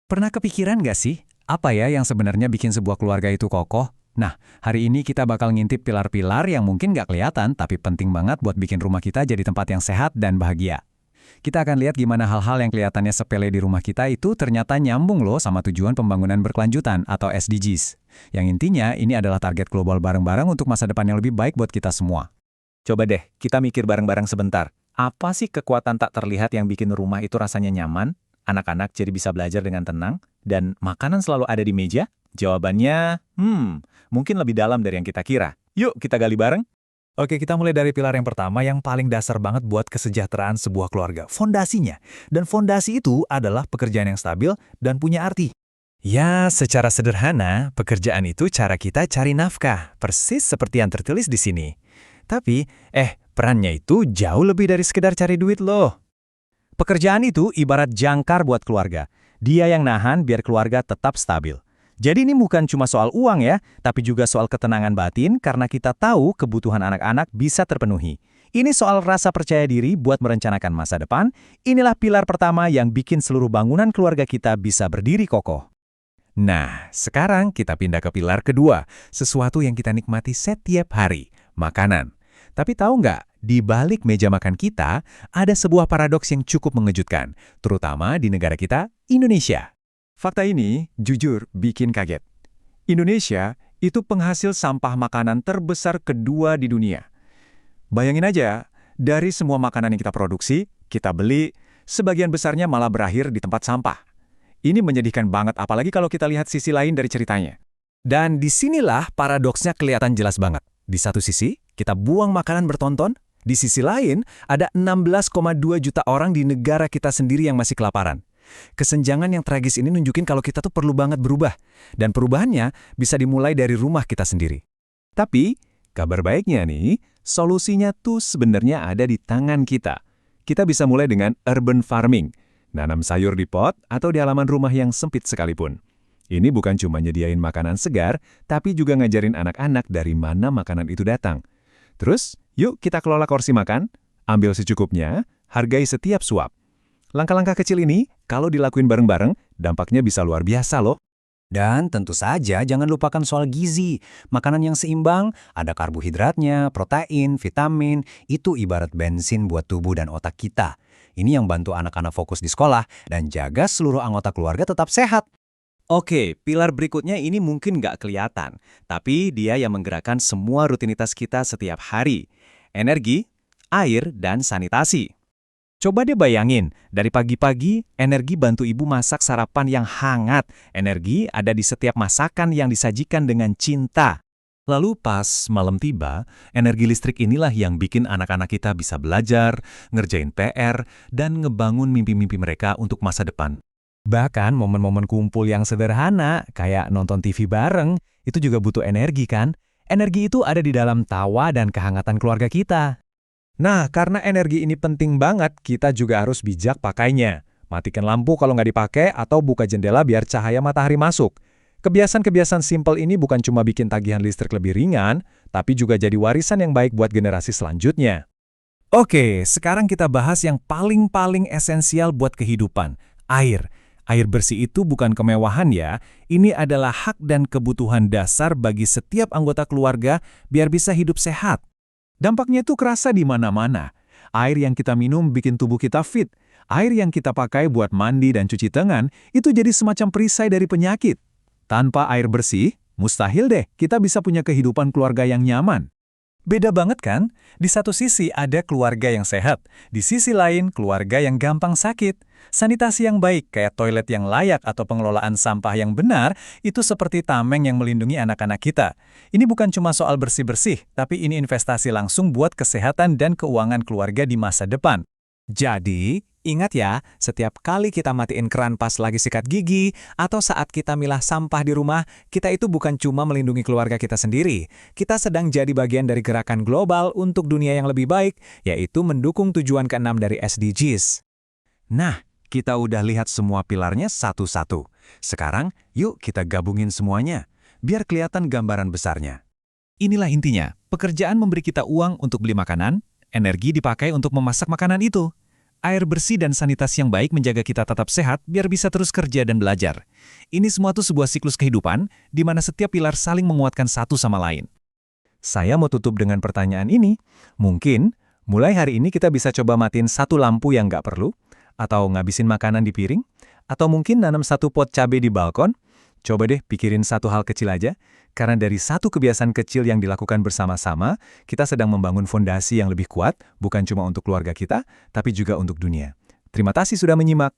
Pernah kepikiran nggak sih, apa ya yang sebenarnya bikin sebuah keluarga itu kokoh? Nah, hari ini kita bakal ngintip pilar-pilar yang mungkin nggak kelihatan, tapi penting banget buat bikin rumah kita jadi tempat yang sehat dan bahagia. Kita akan lihat gimana hal-hal yang kelihatannya sepele di rumah kita itu ternyata nyambung loh sama tujuan pembangunan berkelanjutan atau SDGs. Yang intinya, ini adalah target global bareng-bareng untuk masa depan yang lebih baik buat kita semua. Coba deh, kita mikir bareng-bareng sebentar. Apa sih kekuatan tak terlihat yang bikin rumah itu rasanya nyaman? Anak-anak jadi bisa belajar dengan tenang? Dan makanan selalu ada di meja? Jawabannya, mungkin lebih dalam dari yang kita kira. Yuk, kita gali bareng. Oke, kita mulai dari pilar yang pertama yang paling dasar banget buat kesejahteraan sebuah keluarga, fondasinya. Dan fondasi itu adalah pekerjaan yang stabil dan punya arti. Ya, secara sederhana, pekerjaan itu cara kita cari nafkah, persis seperti yang tertulis di sini. Tapi, perannya itu jauh lebih dari sekedar cari duit loh. Pekerjaan itu ibarat jangkar buat keluarga. Dia yang nahan biar keluarga tetap stabil. Jadi ini bukan cuma soal uang ya, tapi juga soal ketenangan batin karena kita tahu kebutuhan anak-anak bisa terpenuhi. Ini soal rasa percaya diri buat merencanakan masa depan. Inilah pilar pertama yang bikin seluruh bangunan keluarga kita bisa berdiri kokoh. Nah, sekarang kita pindah ke pilar kedua, sesuatu yang kita nikmati setiap hari, makanan. Tapi tahu nggak, di balik meja makan kita, ada sebuah paradoks yang cukup mengejutkan, terutama di negara kita, Indonesia. Fakta ini, jujur, bikin kaget. Indonesia itu penghasil sampah makanan terbesar kedua di dunia. Bayangin aja, dari semua makanan yang kita produksi, kita beli, sebagian besarnya malah berakhir di tempat sampah. Ini menyedihkan banget, apalagi kalau kita lihat sisi lain dari ceritanya. Dan disinilah paradoksnya kelihatan jelas banget. Di satu sisi, kita buang makanan bertonton, di sisi lain, ada 16,2 juta orang di negara kita sendiri yang masih kelaparan. Kesenjangan yang tragis ini nunjukin kalau kita tuh perlu banget berubah. Dan perubahannya bisa dimulai dari rumah kita sendiri. Tapi, kabar baiknya nih, solusinya tuh sebenarnya ada di tangan kita. Kita bisa mulai dengan urban farming, nanam sayur di pot atau di halaman rumah yang sempit sekalipun. Ini bukan cuma nyediain makanan segar, tapi juga ngajarin anak-anak dari mana makanan itu datang. Terus, yuk kita kelola porsi makan, ambil secukupnya, hargai setiap suap. Langkah-langkah kecil ini, kalau dilakuin bareng-bareng, dampaknya bisa luar biasa loh. Dan tentu saja jangan lupakan soal gizi. Makanan yang seimbang, ada karbohidratnya, protein, vitamin, itu ibarat bensin buat tubuh dan otak kita. Ini yang bantu anak-anak fokus di sekolah dan jaga seluruh anggota keluarga tetap sehat. Oke, pilar berikutnya ini mungkin nggak kelihatan, tapi dia yang menggerakkan semua rutinitas kita setiap hari. Energi, air, dan sanitasi. Coba deh bayangin, dari pagi-pagi, energi bantu ibu masak sarapan yang hangat. Energi ada di setiap masakan yang disajikan dengan cinta. Lalu pas malam tiba, energi listrik inilah yang bikin anak-anak kita bisa belajar, ngerjain PR, dan ngebangun mimpi-mimpi mereka untuk masa depan. Bahkan momen-momen kumpul yang sederhana, kayak nonton TV bareng, itu juga butuh energi kan? Energi itu ada di dalam tawa dan kehangatan keluarga kita. Nah, karena energi ini penting banget, kita juga harus bijak pakainya. Matikan lampu kalau nggak dipakai atau buka jendela biar cahaya matahari masuk. Kebiasaan-kebiasaan simpel ini bukan cuma bikin tagihan listrik lebih ringan, tapi juga jadi warisan yang baik buat generasi selanjutnya. Oke, sekarang kita bahas yang paling-paling esensial buat kehidupan, air. Air bersih itu bukan kemewahan ya, ini adalah hak dan kebutuhan dasar bagi setiap anggota keluarga biar bisa hidup sehat. Dampaknya itu kerasa di mana-mana. Air yang kita minum bikin tubuh kita fit. Air yang kita pakai buat mandi dan cuci tangan itu jadi semacam perisai dari penyakit. Tanpa air bersih, mustahil deh kita bisa punya kehidupan keluarga yang nyaman. Beda banget kan? Di satu sisi ada keluarga yang sehat, di sisi lain keluarga yang gampang sakit. Sanitasi yang baik, kayak toilet yang layak atau pengelolaan sampah yang benar, itu seperti tameng yang melindungi anak-anak kita. Ini bukan cuma soal bersih-bersih, tapi ini investasi langsung buat kesehatan dan keuangan keluarga di masa depan. Jadi, ingat ya, setiap kali kita matiin keran pas lagi sikat gigi, atau saat kita milah sampah di rumah, kita itu bukan cuma melindungi keluarga kita sendiri. Kita sedang jadi bagian dari gerakan global untuk dunia yang lebih baik, yaitu mendukung tujuan ke-6 dari SDGs. Nah, kita udah lihat semua pilarnya satu-satu. Sekarang, yuk kita gabungin semuanya, biar kelihatan gambaran besarnya. Inilah intinya, pekerjaan memberi kita uang untuk beli makanan, energi dipakai untuk memasak makanan itu. Air bersih dan sanitasi yang baik menjaga kita tetap sehat biar bisa terus kerja dan belajar. Ini semua tuh sebuah siklus kehidupan di mana setiap pilar saling menguatkan satu sama lain. Saya mau tutup dengan pertanyaan ini. Mungkin, mulai hari ini kita bisa coba matiin satu lampu yang nggak perlu, atau ngabisin makanan di piring, atau mungkin nanam satu pot cabai di balkon. Coba deh pikirin satu hal kecil aja, karena dari satu kebiasaan kecil yang dilakukan bersama-sama, kita sedang membangun fondasi yang lebih kuat, bukan cuma untuk keluarga kita, tapi juga untuk dunia. Terima kasih sudah menyimak.